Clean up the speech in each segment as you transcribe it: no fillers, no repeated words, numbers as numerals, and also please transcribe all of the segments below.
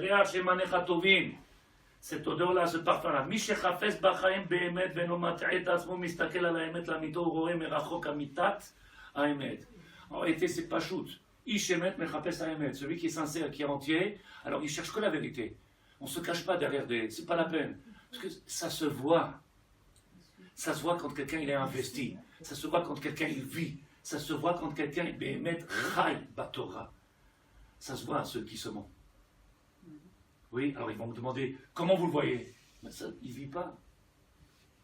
ריח שמניך טובים. Cette odeur-là, ce parfum-là. מי שחפש בחיים באמת ואינו מטעה את עצמו, מסתכל על האמת לאמיתו, הוא רואה מרחוק אמיתת האמת. En réalité, c'est pas shoot. איש אמת מחפש האמת. Celui qui est sincère, qui est entier, alors il cherche que la vérité. On ne se cache pas derrière des... C'est pas la peine. Parce que ça se voit. Ça se voit quand quelqu'un il est investi. Ça se voit quand quelqu'un il vit. Ça se voit quand quelqu'un il bémet Chai Batora. Ça se voit à ceux qui se mentent. Oui, alors ils vont me demander comment vous le voyez. Mais ça, il ne vit pas.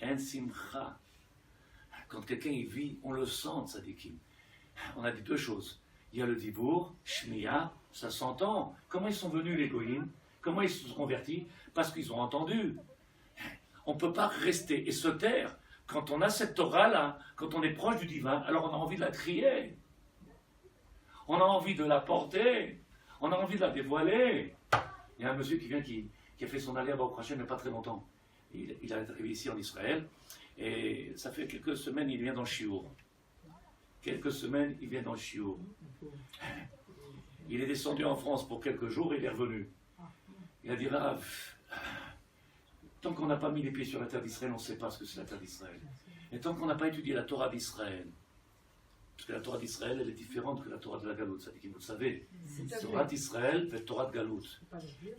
En simcha. Quand quelqu'un il vit, on le sent, tzadikim. On a dit deux choses. Il y a le dibour, shmiya, ça s'entend. Comment ils sont venus les goïms? Comment ils se sont convertis? Parce qu'ils ont entendu. On ne peut pas rester et se taire. Quand on a cette Torah-là, quand on est proche du divin, alors on a envie de la crier. On a envie de la porter. On a envie de la dévoiler. Il y a un monsieur qui vient, qui a fait son aliyah Baruch Hashem il n'y a pas très longtemps. Il est arrivé ici en Israël. Et ça fait quelques semaines, il vient dans le Shiur. Quelques semaines, il vient dans le Shiur. Il est descendu en France pour quelques jours et il est revenu. Il a dit, Rav, tant qu'on n'a pas mis les pieds sur la terre d'Israël, on ne sait pas ce que c'est la terre d'Israël. Et tant qu'on n'a pas étudié la Torah d'Israël, parce que la Torah d'Israël, elle est différente que la Torah de la Galoute, ça dit que vous le savez. Torah d'Israël fait Torah de Galoute.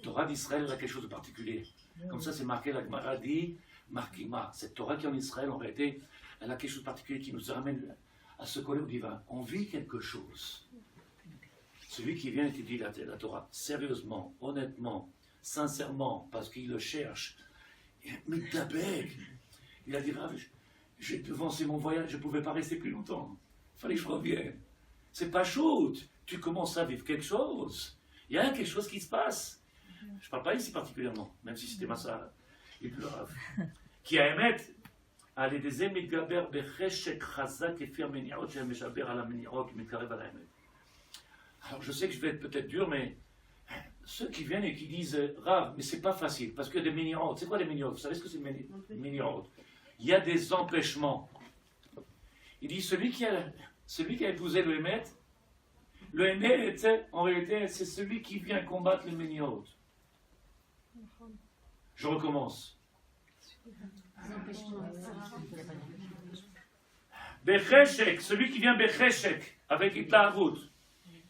Torah d'Israël, elle a quelque chose de particulier. Comme ça, c'est marqué, la Gemara dit, Markima. Cette Torah qui est en Israël, en réalité, elle a quelque chose de particulier qui nous ramène à se coller au divin. On vit quelque chose. Celui qui vient étudier la Torah sérieusement, honnêtement, sincèrement, parce qu'il le cherche, mais d'abeg, il a dit, j'ai devancé mon voyage, je ne pouvais pas rester plus longtemps. Il fallait que je revienne. C'est pas shoot. Tu commences à vivre quelque chose. Il y a quelque chose qui se passe. Je ne parle pas ici particulièrement, même si c'était Massa. Il pleure. Qui a émet, allez des émigaber becheshek chazak et fir meniot, j'ai mejaber à la meniot qui m'éclaire à la émet. Alors je sais que je vais être peut-être dur, mais ceux qui viennent et qui disent Rav, mais c'est pas facile, parce qu'il y a des meniot. C'est quoi les meniot? Vous savez ce que c'est meniot? Il y a des empêchements. Il dit celui qui a épousé le Hémet, en réalité, c'est celui qui vient combattre les Méniot. Je recommence. Becheshek, celui qui vient Becheshek, avec Itlahout.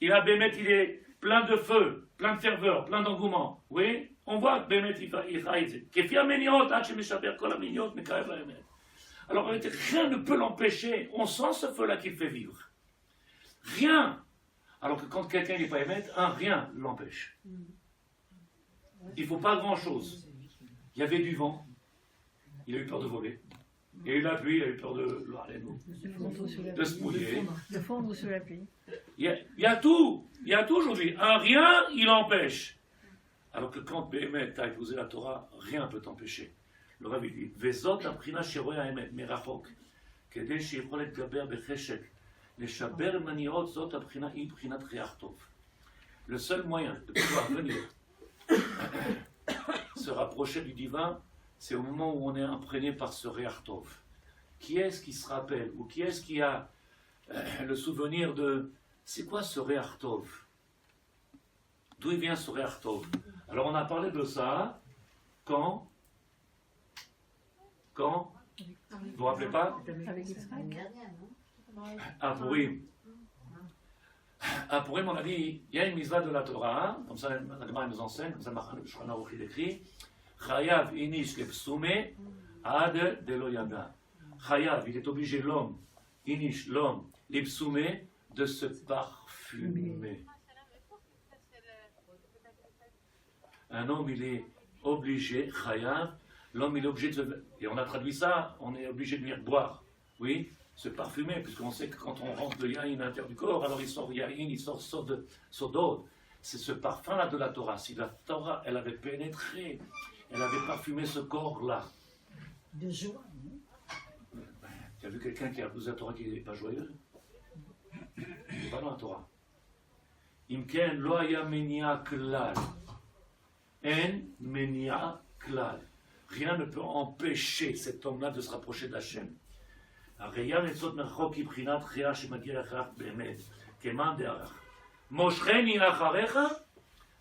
Il a Bémet, il est plein de feu, plein de ferveur, plein d'engouement. Oui, on voit que Bémet, il raïd. Kefia Méniot, Hachem Meshaber, Kol Méniot, Mekarev la Hémet. Alors, rien ne peut l'empêcher. On sent ce feu-là qu'il fait vivre. Rien. Alors que quand quelqu'un n'est pas émettre, rien l'empêche. Il ne faut pas grand-chose. Il y avait du vent. Il a eu peur de voler. Il y a eu la pluie, il a eu peur de se mouiller. De fondre sous la pluie. Il y a tout. Il y a tout aujourd'hui. Rien, il empêche. Alors que quand Béhémet a épousé la Torah, rien ne peut t'empêcher. Le Rav dit, וזאת הבחינה שרואה האמת מרחוק, כדי שיכול להתגבר בחשק, לשבר מניעות, זאת הבחינה, היא בחינת ריח טוב. Le seul moyen de pouvoir venir se rapprocher du divin, c'est au moment où on est imprégné par ce ריח טוב. Qui est-ce qui se rappelle, ou qui est-ce qui a le souvenir de, c'est quoi ce ריח טוב? D'où il vient ce ריח טוב? Alors on a parlé de ça, quand vous vous rappelez pas? À Purim. À Purim, on a dit, il y a une mitzvah de la Torah, comme ça la Gemara nous enseigne, comme ça le Shulchan Aruch écrit, Chayav inish lepsume ad delo yada. Chayav, il est obligé l'homme, inish, l'homme, lepsume, de se parfumer. Un homme, il est obligé, Chayav, l'homme il est obligé de... Et on a traduit ça, on est obligé de venir boire. Oui, se parfumer, puisqu'on sait que quand on rentre de yain à l'intérieur du corps, alors il sort yain, il sort sodod. C'est ce parfum-là de la Torah. Si la Torah, elle avait pénétré, elle avait parfumé ce corps-là. De joie. Tu as vu quelqu'un qui a posé la Torah qui n'est pas joyeux? Il n'est pas dans la Torah. Imken lo haya menia klal. En menia klal. Rien ne peut empêcher cet homme-là de se rapprocher de Hachem. הראייה לצאת מרחוק היא בחינת חייה שמגיע לכך באמת, כמאן דערך. מושכני אחריך,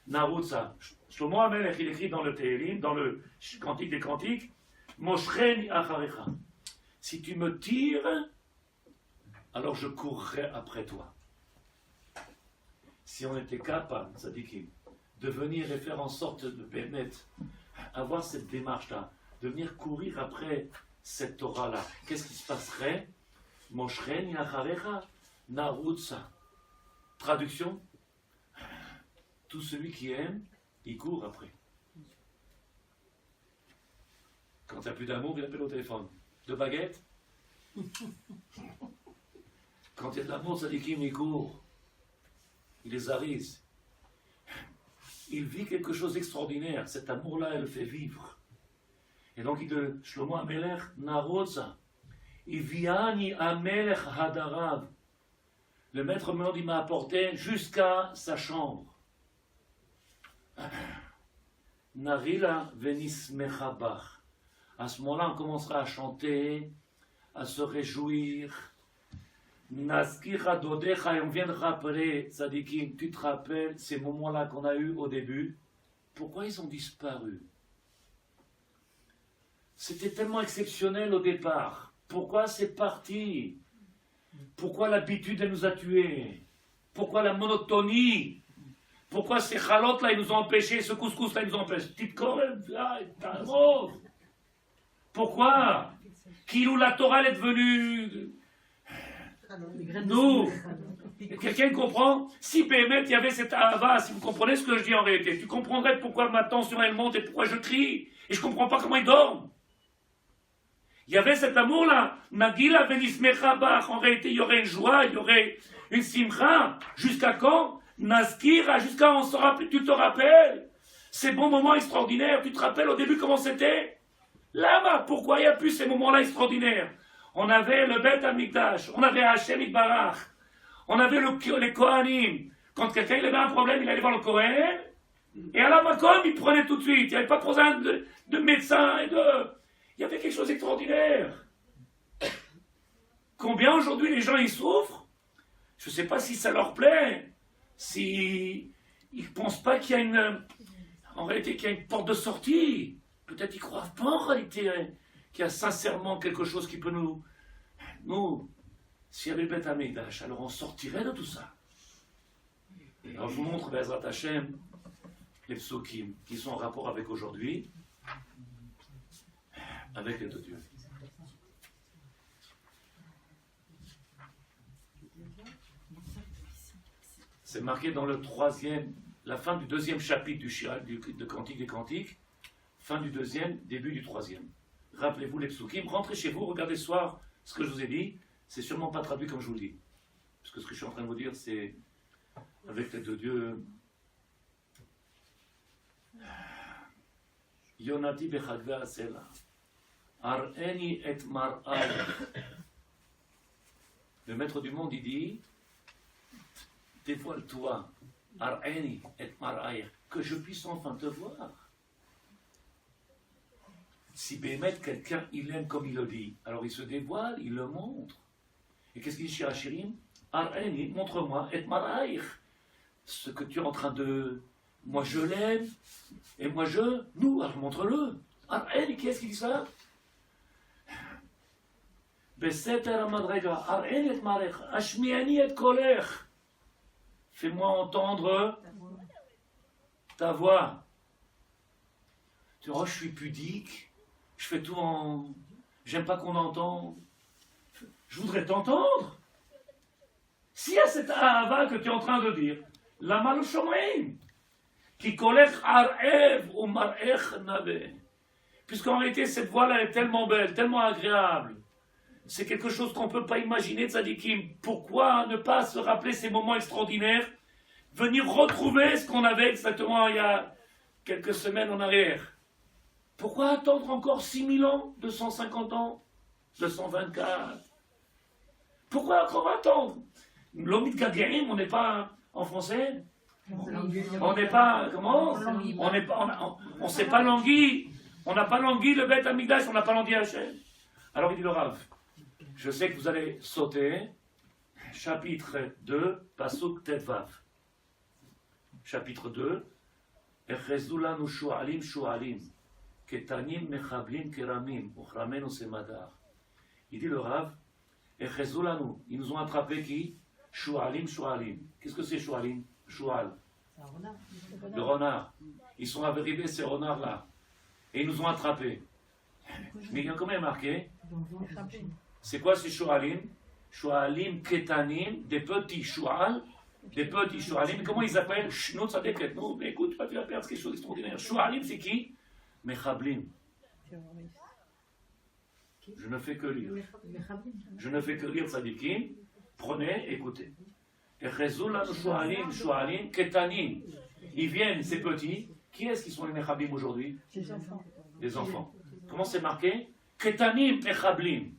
נרוצה. Shlomo HaMelech, il écrit dans le Télim, dans le Cantique des Cantiques, Moshcheni acharecha. Si tu me tires, alors je courrai après toi. Si on était capable, Tzadikim, de venir et faire en sorte de permettre, avoir cette démarche-là, de venir courir après cette Torah-là, qu'est-ce qui se passerait? Moshcheni acharecha narutza. Traduction, tout celui qui aime, il court après. Quand il n'y a plus d'amour, il appelle au téléphone. De baguette. Quand il y a de l'amour, ça dit qu'il il court. Il les arise. Il vit quelque chose d'extraordinaire. Cet amour-là, elle le fait vivre. Et donc, il dit, Shlomo HaMelech, Naroza, Iviani HaMelech Hadarav. Le maître monde, il m'a apporté jusqu'à sa chambre. Narila venis mechabach. À ce moment-là, on commencera à chanter, à se réjouir. Naskira dodecha, et on vient de rappeler, Tzadikim, tu te rappelles ces moments-là qu'on a eus au début? Pourquoi ils ont disparu? C'était tellement exceptionnel au départ. Pourquoi c'est parti? Pourquoi l'habitude, elle nous a tués? Pourquoi la monotonie? Pourquoi ces chalotes là, ils nous ont empêchés, ce couscous là, ils nous ont empêchés? Petite corne, pourquoi? Kilou la Torah, elle est devenue. Nous, quelqu'un comprend? Si Béhémet, il y avait cette ahava, si vous comprenez ce que je dis en réalité, tu comprendrais pourquoi ma tension elle monte et pourquoi je crie, et je comprends pas comment ils dorment. Il y avait cet amour-là. Nagila venismecha bach. En réalité, il y aurait une joie, il y aurait une simcha. Jusqu'à quand? Naskira, jusqu'à on se rappelle. Tu te rappelles? Ces bons moments extraordinaires. Tu te rappelles au début comment c'était? Là-bas, pourquoi il n'y a plus ces moments-là extraordinaires? On avait le Beth Amikdash, on avait Hashem Itbarach, on avait les Kohanim. Quand quelqu'un avait un problème, il allait voir le Kohen, et à la Makom, il prenait tout de suite. Il n'y avait pas besoin de médecins et de... Il y avait quelque chose d'extraordinaire. Combien aujourd'hui les gens ils souffrent? Je ne sais pas si ça leur plaît, si ils ne pensent pas qu'il y a en réalité qu'il y a une porte de sortie. Peut-être qu'ils ne croient pas en réalité qu'il y a sincèrement quelque chose qui peut nous, s'il y avait le Beth Amikdash, alors on sortirait de tout ça. Alors je vous montre Bezrat Hashem, les psukim qui sont en rapport avec aujourd'hui, avec les deux dieux. C'est marqué dans le la fin du deuxième chapitre de Cantique des Cantiques, fin du deuxième, début du troisième. Rappelez-vous les psukim, rentrez chez vous, regardez ce soir ce que je vous ai dit, c'est sûrement pas traduit comme je vous le dis. Parce que ce que je suis en train de vous dire, c'est avec les deux dieux. Yonati bechagve asela. Ar'eni et mar'ay. Le maître du monde, il dit, dévoile-toi, Ar'eni et mar'ay, que je puisse enfin te voir. Si Béhémet, quelqu'un, il aime comme il le dit, alors il se dévoile, il le montre. Et qu'est-ce qu'il dit chez Hachirim? Ar'eni, montre-moi, et mar'ay, ce que tu es en train de... Moi je l'aime, et moi nous, alors montre-le. Ar'eni, qui est-ce qui dit ça? Fais-moi entendre ta voix. Tu vois, je suis pudique, je fais tout en... J'aime pas qu'on entende. Je voudrais t'entendre. S'il y a cette ahava que tu es en train de dire, lama lo shomrim, ki kolech ar'ev ou mar'ech nave. Puisqu'en réalité, cette voix-là est tellement belle, tellement agréable. C'est quelque chose qu'on ne peut pas imaginer, tzadikim. Pourquoi ne pas se rappeler ces moments extraordinaires, venir retrouver ce qu'on avait exactement il y a quelques semaines en arrière? Pourquoi attendre encore 6000 ans, 250 ans, 224? Pourquoi encore attendre? L'omit gagerim, on n'est pas en français? On n'est pas, comment? On ne sait pas langui. On n'a pas langui le Beth Amikdash, on n'a pas langui Hachem. Alors il dit le Rav, je sais que vous allez sauter, chapitre 2, Pasuk Tetvav. Chapitre 2, Echezou lanu shu'alim shu'alim, ketanim mechablim keramim, uchramenu semadar. Il dit le Rav, Echezou lanu, ils nous ont attrapé qui? Shu'alim shu'alim. Qu'est-ce que c'est shu'alim? Shu'al. Le renard. Ils sont arrivés, ces renards-là. Et ils nous ont attrapés. Mais il y a combien marqué? C'est quoi ces shu'alim? Shu'alim ketanim, des petits shu'al, des petits shu'alim. Comment ils appellent? Nous, ça déclète. Nous, mais écoute, tu vas perdre quelque chose d'extraordinaire. Shu'alim, c'est qui? Mechablim. Je ne fais que lire. Je ne fais que lire Tzadikim. Prenez, écoutez. Shu'alim, shu'alim, ketanim. Ils viennent, ces petits. Qui est-ce qui sont les mechablim aujourd'hui? Les enfants. Les enfants. Comment c'est marqué? Ketanim mechablim.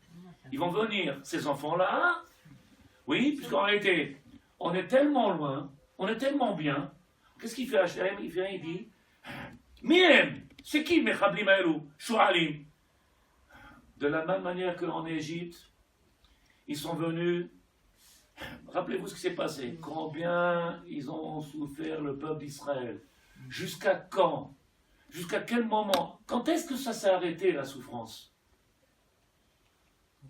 Ils vont venir, ces enfants-là. Oui, puisqu'en réalité, on est tellement loin, on est tellement bien. Qu'est-ce qu'il fait Hachem? Il vient, il dit Miem, c'est qui mechablim aelou? Shu'alim. De la même manière qu'en Égypte, ils sont venus. Rappelez-vous ce qui s'est passé. Combien ils ont souffert le peuple d'Israël. Jusqu'à quand? Jusqu'à quel moment? Quand est-ce que ça s'est arrêté, la souffrance?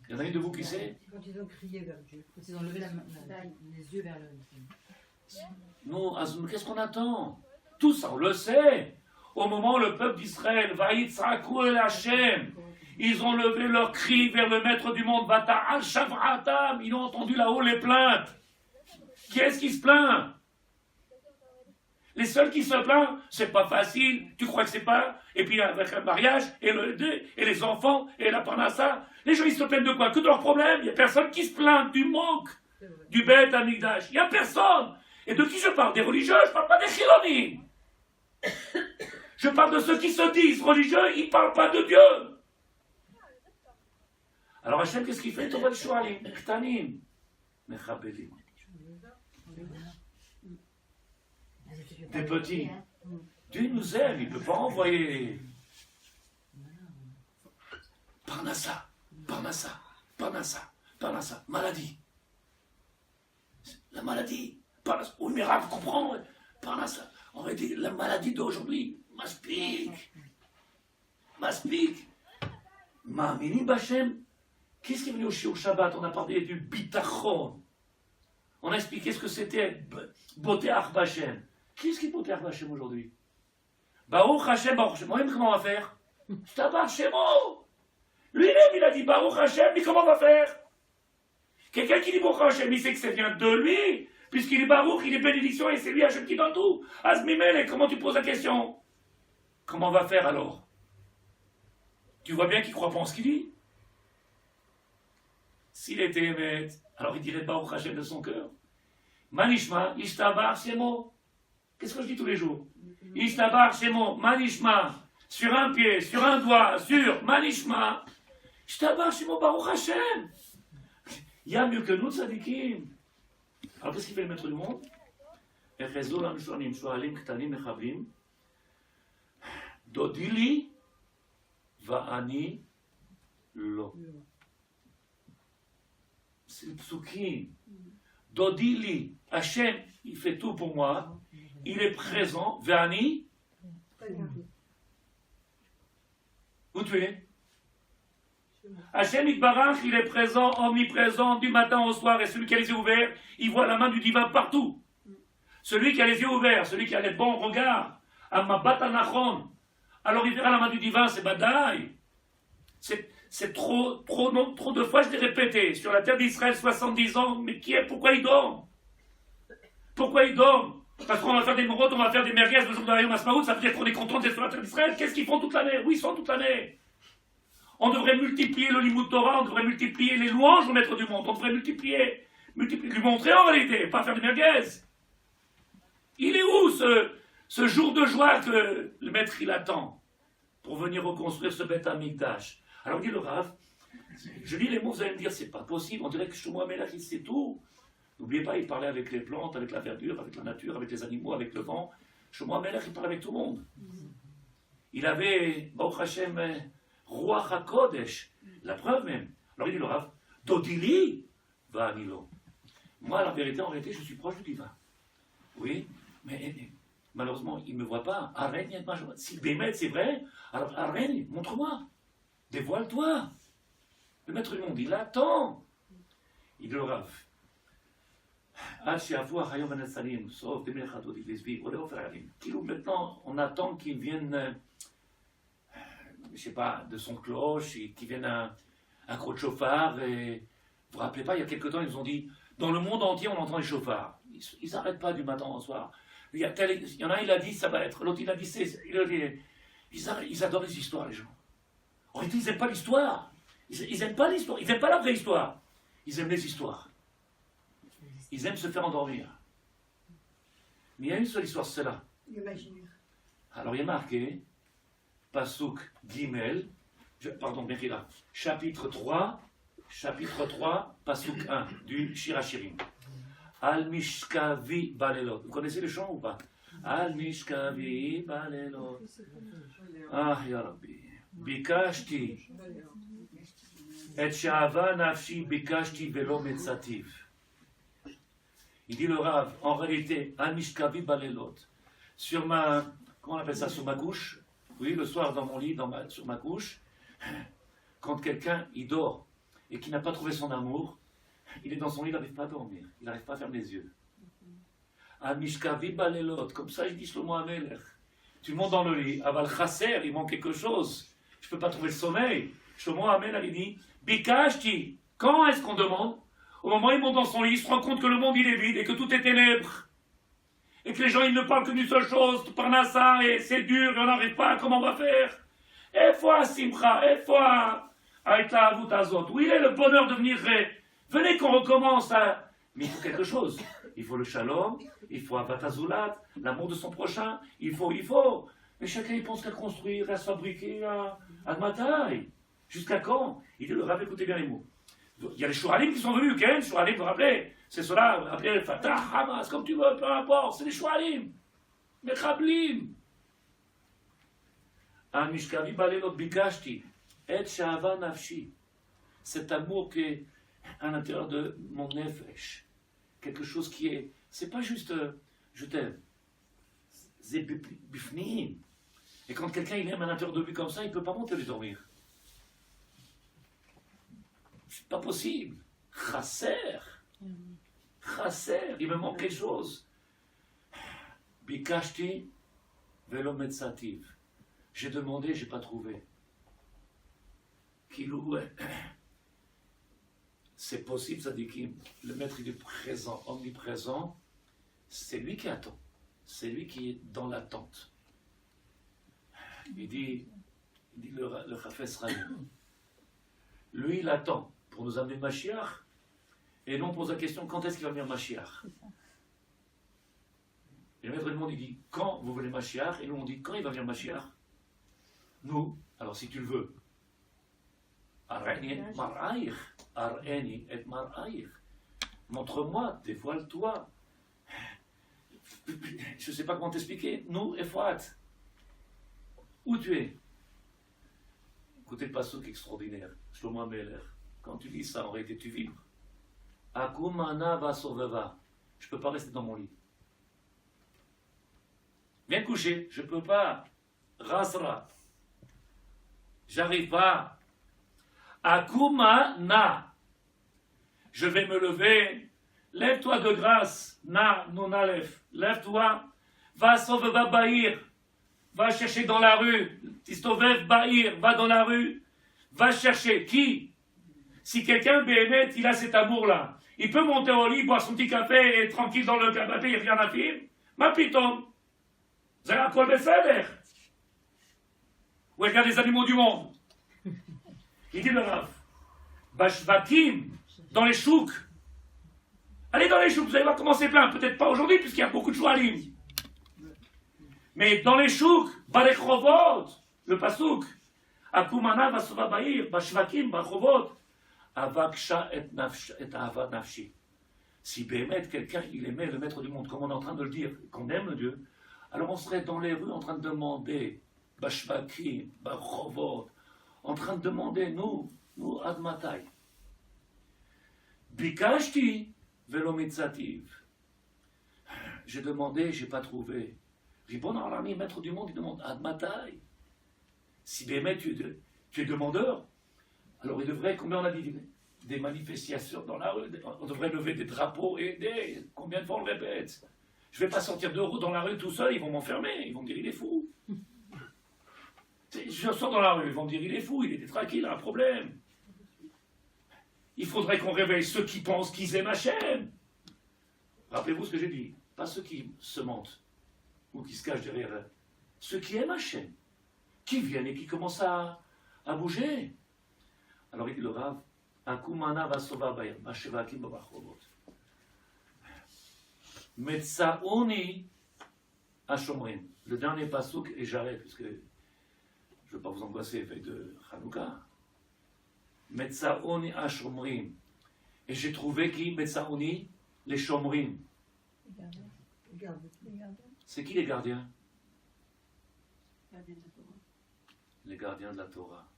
Il y en a une de vous qui sait? Quand ils ont crié vers Dieu, quand ils ont levé les yeux vers le ciel. Nous, qu'est-ce qu'on attend? Tout ça, on le sait. Au moment où le peuple d'Israël va Yitzhaku el Hashem, ils ont levé leur cri vers le maître du monde, Vata'al Shavratam, ils ont entendu là-haut les plaintes. Qui est-ce qui se plaint? Les seuls qui se plaignent, c'est pas facile, tu crois que c'est pas? Et puis avec le mariage, et les enfants, et la parnassa, les gens ils se plaignent de quoi? Que de leurs problèmes. Il n'y a personne qui se plaint du manque du Beth Amikdash. Il n'y a personne. Et de qui je parle? Des religieux, je ne parle pas des chilonim. Je parle de ceux qui se disent religieux, ils ne parlent pas de Dieu. Alors Hachem, qu'est-ce qu'il fait? Tova l'shualim, ktanim, mechabelim. Des petits. Dieu nous aime, il ne peut pas envoyer Parnassa, Parnassa, Parnassa, Parnassa, maladie. La maladie, Parnassa, oui, miracle, comprends, Parnassa. En réalité, la maladie d'aujourd'hui, m'aspique. Ma'aminim B'Hashem. Qu'est-ce qui est venu au Shabbat? On a parlé du bitachon. On a expliqué ce que c'était Boteach B'Hashem. Qui est-ce qui est Boteach B'Hashem aujourd'hui? Baruch Hashem, Baruch Hashem. Moi-même, comment on va faire? Shtabach Shemo. Lui-même, il a dit Baruch Hashem, mais comment on va faire? Quelqu'un qui dit Baruch Hashem, il sait que ça vient de lui, puisqu'il est Baruch, il est bénédiction, et c'est lui Hashem qui donne tout. Azmimele, comment tu poses la question? Comment on va faire alors? Tu vois bien qu'il ne croit pas en ce qu'il dit. S'il était émet, alors il dirait Baruch Hashem de son cœur. Manishma, Ishtabar Shemo. Qu'est-ce que je dis tous les jours? Ishtabar Shemo, Manishma. Sur un pied, sur un doigt, sur Manishma. Ishtabar Shemo, Baruch Hashem. Il y a mieux que nous, tzadikim. Alors qu'est-ce qu'il fait le maître du monde? Echezou lam shonim, shualim ktanim mechavim. Dodili va'ani lo. C'est le psukim. Dodili, Hachem, il fait tout pour moi. Il est présent. Va'ani. Où tu es? Hachem Yitbarach, il est présent, omniprésent, du matin au soir, et celui qui a les yeux ouverts, il voit la main du divin partout. Celui qui a les yeux ouverts, celui qui a les bons regards, Amabat Anachon, alors il verra la main du divin, c'est Badaï. C'est trop de fois, je l'ai répété, sur la terre d'Israël, 70 ans, mais pourquoi il dort? Pourquoi il dort? Parce qu'on va faire des morotes, on va faire des merguez, le jour de la Yom Ha'atzmaut, ça veut dire qu'on est content d'être sur la terre d'Israël. Qu'est-ce qu'ils font toute l'année? Oui, ils sont toute l'année. On devrait multiplier le Limud Torah, on devrait multiplier les louanges au maître du monde, on devrait multiplier, lui montrer en réalité, pas faire des merguez. Il est où ce jour de joie que le maître il attend pour venir reconstruire ce Beth Amikdash? Alors dit le Rav, je lis les mots, vous allez me dire, c'est pas possible, on dirait que Shlomo HaMelech il sait tout. N'oubliez pas, il parlait avec les plantes, avec la verdure, avec la nature, avec les animaux, avec le vent. Shlomo HaMelech il parlait avec tout le monde. Il avait, Baruch Hashem, Ruach HaKodesh, la preuve même. Alors il dit le Rav, Dodili va Anilo. Moi, la vérité, en réalité, je suis proche du divin. Oui, mais Malheureusement, il ne me voit pas. Arrête, si Bémet c'est vrai, alors arrête, montre-moi. Dévoile-toi. Le maître du monde, il attend. Il dit au Rav. Maintenant, on attend qu'il vienne, je sais pas, de son cloche, et qu'il vienne un gros chauffard. Et vous vous rappelez pas, il y a quelque temps, ils nous ont dit, dans le monde entier, on entend les chauffards. Ils n'arrêtent pas du matin au soir. Il y en a un, il a dit, ça va être. L'autre, il a dit, ils adorent les histoires, les gens. En réalité, ils n'aiment pas l'histoire. Ils n'aiment pas l'histoire. Ils n'aiment pas la vraie histoire. Ils aiment les histoires. Ils aiment se faire endormir. Mais il y a une seule histoire, c'est celle-là. L'imaginaire. Alors il est marqué, Pasuk Gimel, Mechila, chapitre 3, Pasuk 1 du Shirachirim. Al Mishkavi Balelot. Vous connaissez le chant ou pas? Al Mishkavi Balelot. Ah, Ya Rabbi. Bikashti. Et Sha'ava Nafshi Bikashti Velo Metzativ. Il dit le Rav, en réalité, Al Mishkavi Balelot. Sur ma, comment on appelle ça, sur ma couche, oui, le soir dans mon lit, sur ma couche, quand quelqu'un, il dort, et qui n'a pas trouvé son amour, il est dans son lit, il n'arrive pas à dormir, il n'arrive pas à fermer les yeux. Al Mishkavi Balelot, comme ça il dit Shlomo HaMelech. Tu montes dans le lit, Aval Chaser, il manque quelque chose, je ne peux pas trouver le sommeil. Shlomo HaMelech, il dit, Bikashti, quand est-ce qu'on demande? Au moment où il monte dans son lit, il se rend compte que le monde il est vide et que tout est ténèbres. Et que les gens ils ne parlent que d'une seule chose, Parnassa, et c'est dur, et on n'arrive pas, comment on va faire? Et fois Simcha, et fois Aïtla Azot. Où il est le bonheur de venir? Venez qu'on recommence à. Mais il faut quelque chose. Il faut le shalom, il faut Avatazulat, l'amour de son prochain, il faut. Mais chacun il pense qu'à construire, à se fabriquer, à Matai. Jusqu'à quand? Il dit le Rav, écoutez bien les mots. Il y a les Shouralim qui sont venus, Ken, Shouralim, vous vous rappelez? C'est cela, appelez le Fatah, Hamas, comme tu veux, peu importe, c'est les Shouralim. Mechablim. Al Mishkavi Balelot Bikashti, Et Sha'ava Nafshi. Cet amour qui est à l'intérieur de mon nefesh. Quelque chose qui est. C'est pas juste je t'aime. C'est bifnim. Et quand quelqu'un il aime à l'intérieur de lui comme ça, il ne peut pas monter lui dormir. C'est pas possible. Chasser, il me manque quelque chose. Bikashti velo metzativ. J'ai demandé, j'ai pas trouvé. Kilou, c'est possible, ça dit que le maître il est présent, omniprésent. C'est lui qui attend. C'est lui qui est dans l'attente. Il dit le Chafetz Chaim. Lui, il attend pour nous amener Mashiach, et non pose la question quand est-ce qu'il va venir Mashiach. Et le maître du monde, il dit quand vous voulez Mashiach, et nous on dit quand il va venir Mashiach. Nous, alors si tu le veux, Ar'eni et mar'aïr. Montre-moi, dévoile-toi. Je ne sais pas comment t'expliquer. Nous, Efrat, où tu es? Écoutez le pasuk extraordinaire, Shlomo HaMelech. Quand tu dis ça, en réalité, tu vibres. Akumana va soveva. Je ne peux pas rester dans mon lit. Viens coucher, je ne peux pas. Rasra. J'arrive pas. Akumana. Je vais me lever. Lève-toi de grâce. Na, non alef. Lève-toi. Va soveva bahir. Va chercher dans la rue. Tistovev bahir. Va dans la rue. Va chercher. Qui? Si quelqu'un, Béhémet, il a cet amour-là, il peut monter au lit, boire son petit café et être tranquille dans le canapé, il rien à faire. Ma piton. Vous avez un quoi de faire? Ou regarde les animaux du monde. Il dit le Rav. Bashvakim, dans les chouks. Allez dans les chouks, vous allez voir comment c'est plein. Peut-être pas aujourd'hui, puisqu'il y a beaucoup de choualim. Mais dans les chouks, Balechovot, le pasouk. Akumana vasova bahir, Bashvakim, Balechovot. Avaksha et ava nafshi. Si Béhémet, quelqu'un, il aimait le maître du monde, comme on est en train de le dire, qu'on aime Dieu, alors on serait dans les rues en train de demander, Bashvakim, Bachovot, en train de demander, nous Admatai. Bikashti velo mitzativ. J'ai demandé, j'ai pas trouvé. Ribbon Alami, maître du monde, il demande Ad Matai. Si Bémet, tu es demandeur, alors il devrait, combien on a dit des manifestations dans la rue, on devrait lever des drapeaux et combien de fois on le répète? Je ne vais pas sortir dans la rue tout seul, ils vont m'enfermer, ils vont me dire il est fou. Je sors dans la rue, ils vont me dire il est fou, il était tranquille, il a un problème. Il faudrait qu'on réveille ceux qui pensent qu'ils aiment Hachem. Rappelez-vous ce que j'ai dit, pas ceux qui se mentent ou qui se cachent derrière eux, ceux qui aiment Hachem, qui viennent et qui commencent à bouger. Alors il dit le Rav, Akumana vasova bayam, Mashevakim babachovot. Metsaoni Ashomrim. Le dernier pasouk, et j'arrête, parce que je ne veux pas vous angoisser avec de Hanouka. Metsaoni Ashomrim. Et j'ai trouvé qui Metsaoni? Les Shomrim. C'est qui les gardiens? Les gardiens de la Torah.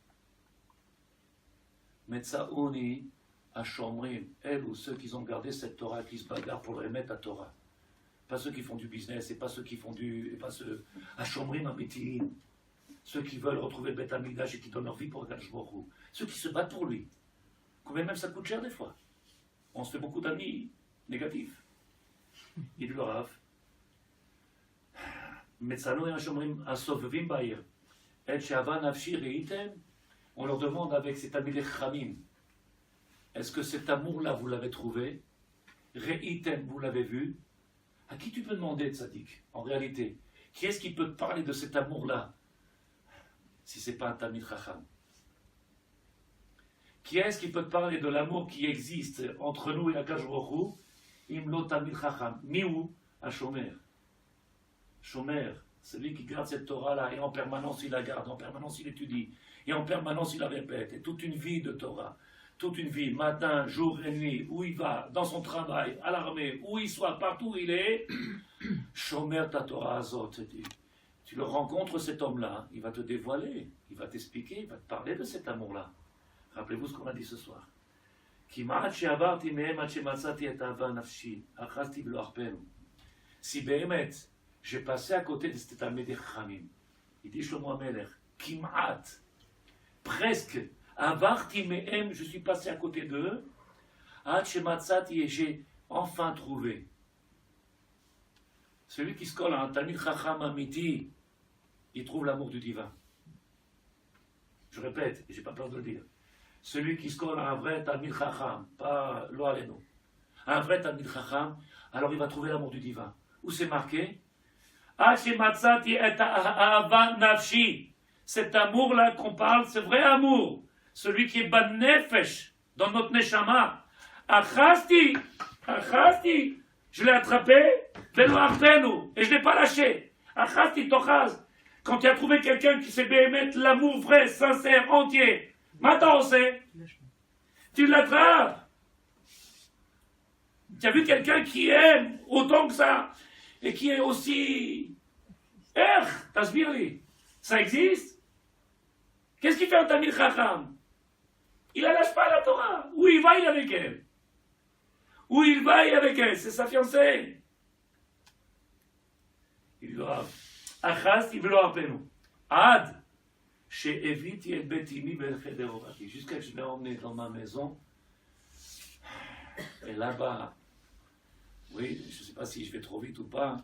Metsaoni Ashomrim. Elles ou ceux qui ont gardé cette Torah, qui se bagarrent pour le remettre à Torah. Pas ceux qui font du business, et pas ceux qui font et pas ceux Ashomrim Amitiim. Ceux qui veulent retrouver le Beth Amikdash et qui donnent leur vie pour Akadosh Baruch Hu. Ceux qui se battent pour lui. Combien même ça coûte cher des fois. On se fait beaucoup d'amis négatifs. Il dit le Rav. Metzano et Ashomrim Asovvim Baïr. Et Shava Nafshi Reitem. On leur demande avec cet ami les Chamim. Est-ce que cet amour-là, vous l'avez trouvé? Reitem, vous l'avez vu? À qui tu peux demander, Tzadik, en réalité? Qui est-ce qui peut te parler de cet amour-là? Si ce n'est pas un Talmid Chacham. Qui est-ce qui peut te parler de l'amour qui existe entre nous et Akadosh Baruch Hu? Imlo Talmid Chacham. Miou? Un Shomer. Shomer, celui qui garde cette Torah-là, et en permanence il la garde, en permanence il étudie, et en permanence il la répète, et toute une vie de Torah. Toute une vie, matin, jour et nuit, où il va, dans son travail, à l'armée, où il soit, partout où il est, Shomer ta Torah Azot. Tu le rencontres, cet homme-là, il va te dévoiler, il va t'expliquer, il va te parler de cet amour-là. Rappelez-vous ce qu'on a dit ce soir. Si Behemet, j'ai passé à côté de cet Talmidei Chachamim, il dit Shlomo HaMelech, Kim'at, presque, Avarti mehem, je suis passé à côté d'eux. Ad shematzati, et j'ai enfin trouvé. Celui qui se colle à un Talmid Chacham Amiti, il trouve l'amour du divin. Je répète, et j'ai pas peur de le dire. Celui qui se colle à un vrai Talmid Chacham, pas Lo Alenu, un vrai Talmid Chacham, alors il va trouver l'amour du divin. Où c'est marqué? Ad shematzati et ahava nafshi. Cet amour-là qu'on parle, c'est vrai amour. Celui qui est ban nefesh dans notre neshama. Achasti, je l'ai attrapé, velo arpenu, et je ne l'ai pas lâché. Achasti tochaz. Quand tu as trouvé quelqu'un qui sait bémettre l'amour vrai, sincère, entier, maintenant on sait, tu l'attrapes. Tu as vu quelqu'un qui aime autant que ça, et qui est aussi... Tasbirli, ça existe? Qu'est-ce qu'il fait un Talmid Chacham? Il ne lâche pas la Torah. Où il va, il est avec elle. Où il va, il est avec elle. C'est sa fiancée. Il dit, Achaz, il veut le rappeler. Ad, chez Eviti et Betimi, jusqu'à ce que je l'ai emmené dans ma maison. Et là-bas, oui, je ne sais pas si je vais trop vite ou pas.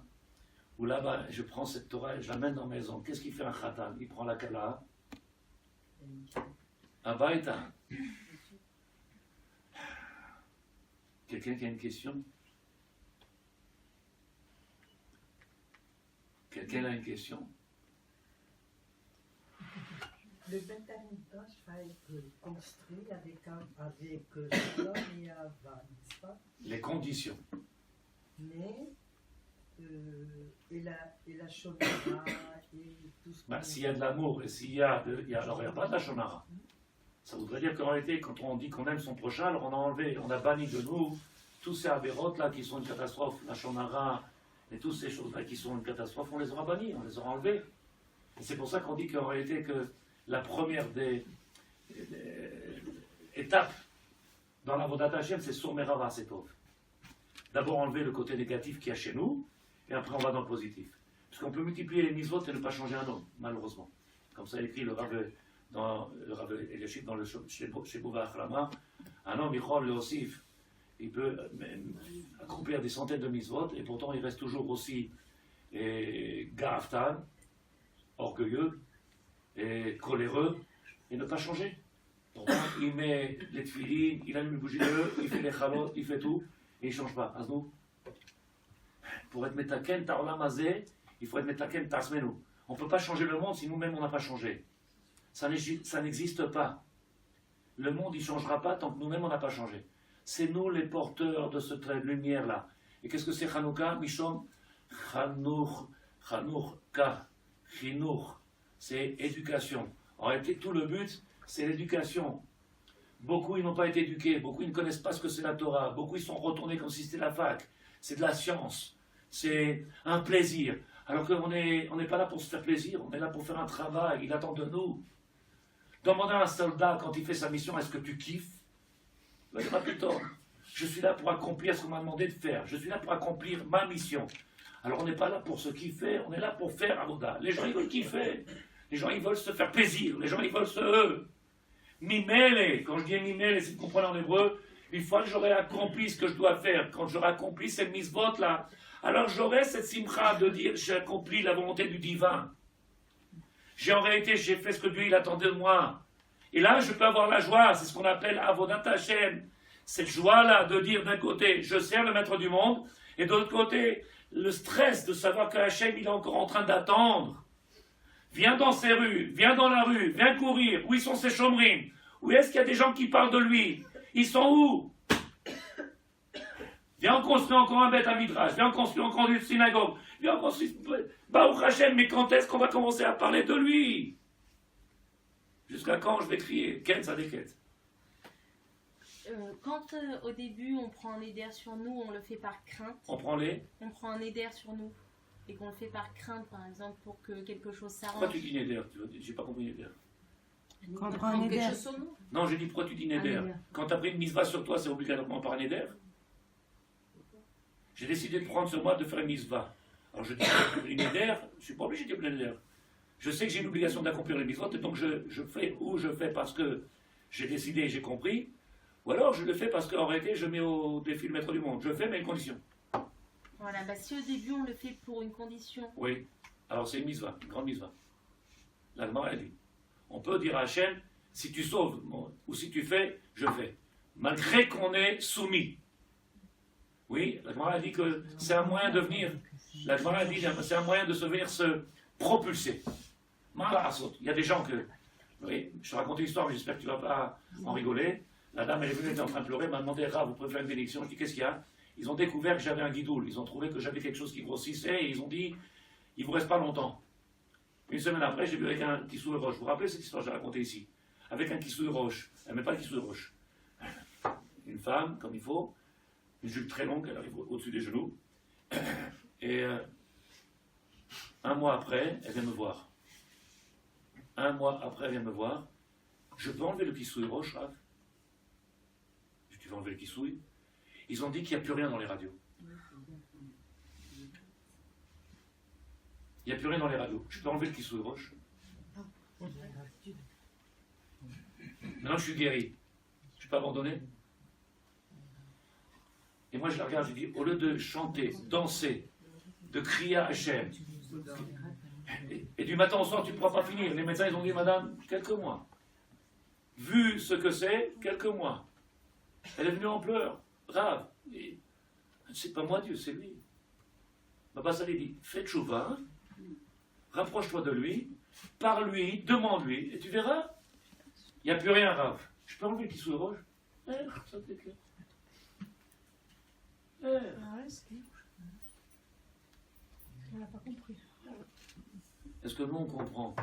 Ou là-bas, je prends cette Torah et je l'amène dans la maison. Qu'est-ce qu'il fait un Khatan? Il prend la Kala. Abaïta. Quelqu'un qui a une question? Quelqu'un a une question? Le Beth Amikdash va être construit avec Shalom et Ava, n'est-ce pas? Les conditions. Mais, et la Shonara, et tout ce qu'on S'il y a de l'amour et s'il y a alors il n'y a pas de la Shonara. Ça voudrait dire qu'en réalité, quand on dit qu'on aime son prochain, alors on a enlevé, on a banni de nous tous ces avérotes là qui sont une catastrophe, la Shonara et toutes ces choses là qui sont une catastrophe, on les aura bannis, on les aura enlevés. Et c'est pour ça qu'on dit qu'en réalité que la première des étapes dans la Vodat Hashem, c'est Somerava, c'est pauvre. D'abord enlever le côté négatif qu'il y a chez nous, et après on va dans le positif. Parce qu'on peut multiplier les mitzvot et ne pas changer un homme, malheureusement. Comme ça écrit le Rav Eliashib dans le Shebouva Achlama, un homme, il peut accomplir des centaines de mitzvot et pourtant il reste toujours aussi gaftan, orgueilleux et coléreux et ne pas changer. Pourtant, il met les tefilines, il allume une bougie de feu, il fait les chalot, il fait tout et il ne change pas. Aznou, pour être metaken ta'olam hazeh, il faut être metaken ta'asmenu. On ne peut pas changer le monde si nous-mêmes on n'a pas changé. Ça n'existe pas. Le monde, il ne changera pas tant que nous-mêmes, on n'a pas changé. C'est nous les porteurs de ce trait de lumière-là. Et qu'est-ce que c'est Hanouka? Mishom Chanour, Ka, Chinour. C'est éducation. En réalité, tout le but, c'est l'éducation. Beaucoup, ils n'ont pas été éduqués. Beaucoup, ils ne connaissent pas ce que c'est la Torah. Beaucoup, ils sont retournés comme si c'était la fac. C'est de la science. C'est un plaisir. Alors qu'on n'est pas là pour se faire plaisir. On est là pour faire un travail. Il attend de nous. Demandez à un soldat, quand il fait sa mission, est-ce que tu kiffes? Il va dire, plutôt, je suis là pour accomplir ce qu'on m'a demandé de faire. Je suis là pour accomplir ma mission. Alors on n'est pas là pour se kiffer, on est là pour faire Avoda. Les gens, ils veulent kiffer. Les gens, ils veulent se faire plaisir. Les gens, ils veulent se... Mimele. Quand je dis mimele, si vous comprenez en hébreu, une fois que j'aurai accompli ce que je dois faire, quand j'aurai accompli cette mitzvot là, alors j'aurai cette simcha de dire, j'ai accompli la volonté du divin. En réalité, j'ai fait ce que Dieu il attendait de moi. Et là, je peux avoir la joie, c'est ce qu'on appelle Avodat Hashem. Cette joie-là de dire d'un côté, je sers le maître du monde, et de l'autre côté, le stress de savoir que Hashem, il est encore en train d'attendre. Viens dans ces rues, viens dans la rue, viens courir. Où sont ces chômerines? Où est-ce qu'il y a des gens qui parlent de lui? Ils sont où? Viens en construire encore un bête à midrash, viens en construire encore une synagogue, viens en construire... Baruch Hashem, mais quand est-ce qu'on va commencer à parler de lui? Jusqu'à quand je vais crier? Quête, ça déquête. Quand au début on prend un éder sur nous, on le fait par crainte. On prend un éder sur nous et qu'on le fait par crainte, par exemple, pour que quelque chose s'arrange. Pourquoi tu dis Neder? J'ai pas compris Neder. Quand on prend un éder. Non, j'ai dit pourquoi tu dis Neder? Quand tu as pris une mitzvah sur toi, c'est obligatoirement par un Neder? J'ai décidé de prendre sur moi de faire une mitzvah. Alors je dis une Neder, je ne suis pas obligé de dire Neder. Je sais que j'ai une obligation d'accomplir les mitzvot, et donc je fais ou je fais parce que j'ai décidé et j'ai compris, ou alors je le fais parce qu'en réalité je mets au défi le maître du monde. Je fais, mais à une condition. Voilà, bah si au début on le fait pour une condition. Oui, alors c'est une mitzvah, une grande mitzvah. La Gemara elle dit, on peut dire à Hachem, si tu sauves ou si tu fais, je fais. Malgré qu'on est soumis. Oui, la Gemara dit que c'est un moyen de venir. La Gemara dit c'est un moyen de se venir se propulser. Il y a des gens que... Oui, je te raconte une histoire, mais j'espère que tu ne vas pas en rigoler. La dame, elle est venue, elle était en train de pleurer, m'a demandé, vous pouvez faire une bénédiction? Je dis, qu'est-ce qu'il y a? Ils ont découvert que j'avais un guidoul. Ils ont trouvé que j'avais quelque chose qui grossissait et ils ont dit, il ne vous reste pas longtemps. Une semaine après, j'ai vu avec un kissou de roche. Vous vous rappelez cette histoire que j'ai racontée ici? Avec un kissou de roche. Elle ne met pas le kissou de roche. Une femme, comme il faut, une jupe très longue, elle arrive au-dessus des genoux. Et un mois après, elle vient me voir. Un mois après, elle vient me voir. Je peux enlever le kissouille roche, Rav? Tu veux enlever le kissouille? Ils ont dit qu'il n'y a plus rien dans les radios. Il n'y a plus rien dans les radios. Je peux enlever le kissouille roche? Maintenant, je suis guéri. Je peux abandonner? Et moi, je la regarde, je dis, au lieu de chanter, danser, de crier à Hachem, et du matin au soir, tu ne pourras pas finir. Les médecins, ils ont dit, madame, quelques mois. Vu ce que c'est, quelques mois. Elle est venue en pleurs, grave. C'est pas moi Dieu, c'est lui. Baba Salé dit, fais tchouva, rapproche-toi de lui, parle-lui, demande-lui, et tu verras, il n'y a plus rien, Rav. Je peux enlever le kissou roche? Ça t'éclaire. On n'a pas compris. Est-ce que nous on comprend?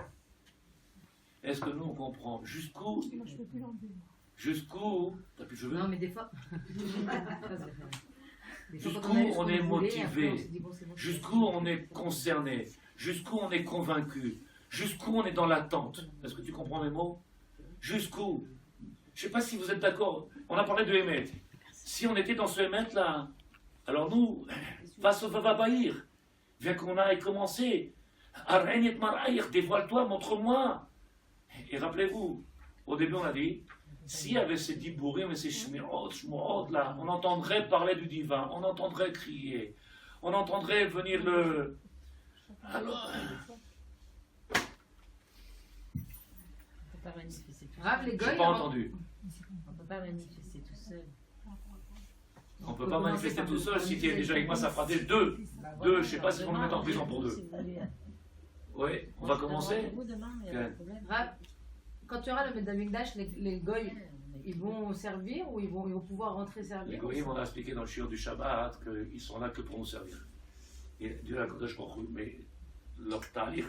Est-ce que nous on comprend? Jusqu'où? Moi, je ne peux plus l'enlever. Jusqu'où? T'as plus de cheveux? Non, mais des fois. Jusqu'où on est motivé? Jusqu'où on est concerné? Jusqu'où on est convaincu? Jusqu'où on est dans l'attente? Est-ce que tu comprends mes mots? Jusqu'où? Je ne sais pas si vous êtes d'accord. On a parlé de Hémet. Si on était dans ce Hémet là, alors nous, va bahir. Viens qu'on aille commencer. Ar'ayni et mar'ayik, dévoile-toi, montre-moi. Et rappelez-vous, au début on a dit, s'il y avait ces dibourim et ces shmuot là, on entendrait parler du divin, on entendrait crier, on entendrait venir le... Alors, On peut pas manifester tout Rav, les j'ai goy, pas entendu. On peut pas manifester tout seul. On peut pas manifester tout seul, si tu es déjà avec moi, ça fera des deux. Deux, je sais pas si on le met en prison pour deux. Oui, on va commencer. Rav, quand tu auras le Betamikdash, les goy, ils vont servir ou ils vont pouvoir rentrer Les servir? goyim, on a expliqué dans le shiur du Shabbat qu'ils sont là que pour nous servir. Et Dieu la Kodesh Baruch Hu, mais leur tachlit,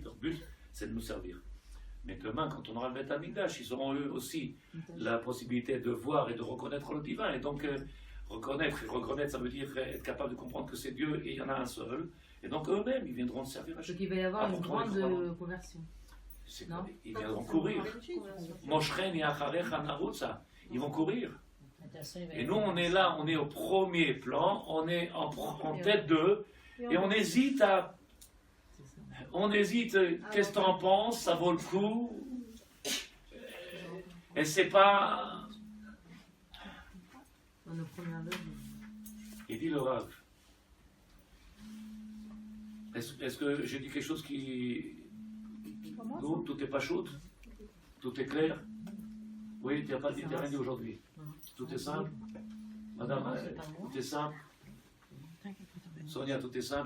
leur but, c'est de nous servir. Mais demain, quand on aura le Beth Amikdash, ils auront eux aussi la possibilité de voir et de reconnaître le divin. Et donc, reconnaître, ça veut dire être capable de comprendre que c'est Dieu et il y en a un seul. Et donc, eux-mêmes, ils viendront servir à Donc Dieu. il va y avoir une Apporteront les grande commandements. conversion. Non. Ils viendront courir. Moshren et Acharecha Narutza. Ils vont courir. Et nous, on est là, on est au premier plan, on est en tête d'eux, et on hésite à. On hésite, qu'est-ce que tu en penses? Ça vaut le coup? Et c'est pas. Dans nos premières loges. Il dit le Rav. Est-ce que j'ai dit quelque chose qui. Non, tout est pas chaud? Tout est clair? Oui, tu n'as pas dit, t'as rien dit aujourd'hui. Tout est simple? Madame, tout est simple? Sonia, tout est simple?